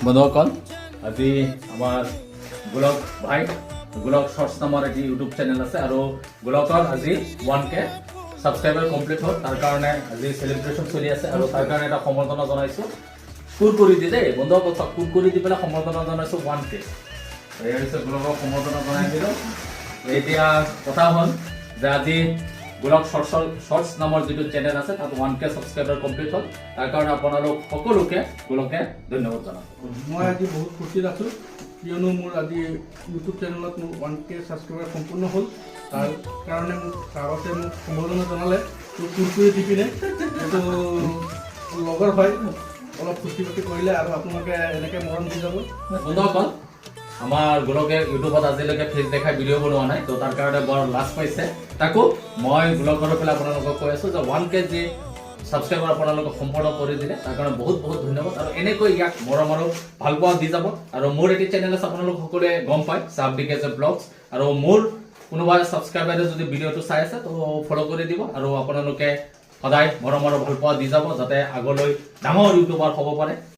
বন্ধুসকল আজি আমাৰ গোলক ভাই গোলক শৰ্টছ নামৰ এটি ইউটিউব চেনেল আছে আৰু গোলকৰ আজি 1K সাবস্ক্ৰাইবাৰ কমপ্লিট হ'ল তাৰ কাৰণে আজি সেলিব্ৰেশন চলি আছে আৰু তাৰ কাৰণে এটা সম্বৰ্ধনা জনাইছো কুৰকুৰি দি দেই বন্ধুসকল কুৰকুৰি দি পেলাই সম্বৰ্ধনা জনাইছো 1K এই হৈছে গোলকৰ সম্বৰ্ধনা জনাই দিলো এতিয়া কথা হ'ল যে আজি গোলক শৰ্টছ নামৰ যিটো চেনেল আছে তাত 1K সাবস্ক্ৰাইবাৰ কমপ্লিট হ'ল তাৰ কাৰণে আপোনালোক সকলোকে গোলকে ধন্যবাদ জনাইছো মই আজি বহুত খুশিত আছো কিয়নো মোৰ আজি ইউটিউব চেনেলত মোৰ 1K সাবস্ক্ৰাইবাৰ সম্পূৰ্ণ হ'ল তাৰ কাৰণে মোক ছাৰতে মোক সম্বৰ্ধনা জনালে কুৰকুৰি দি পিনে এইটো লগৰ হয় অলপ খুচি পাতি কৰিলে আৰু আপোনালোকে এনেকৈ মৰম দি যাব বন্ধুসকল আমাৰ গোলকে ইউটিউবত আজিলৈকে ফেচ দেখাই ভিডিঅ' বনোৱা নাই তো তাৰ কাৰণে বৰ লাজ পাইছে তাকো মই গোলকৰ পেলাই আপোনালোকক কৈ আছো যে 1K যি সাবস্ক্ৰাইবাৰ আপোনালোকক সম্পূৰ্ণ কৰি দিলে তাৰ কাৰণে বহুত বহুত ধন্যবাদ আৰু এনেকৈ ইয়াক মৰম আৰু ভাল পোৱা দি যাব আৰু মোৰ এটি চেনেল আছে আপোনালোক সকলোৱে গম পায় সাবডিকেজ ব্লগছ আৰু মোৰ কোনোবা সাবস্ক্ৰাইবাৰে যদি ভিডিঅ'টো চাই আছে তো ফলো কৰি দিব আৰু আপোনালোকে সদায় মৰম আৰু ভাল পোৱা দি যাব যাতে আগলৈ ডাঙৰ ইউটিউবাৰ হ'ব পাৰে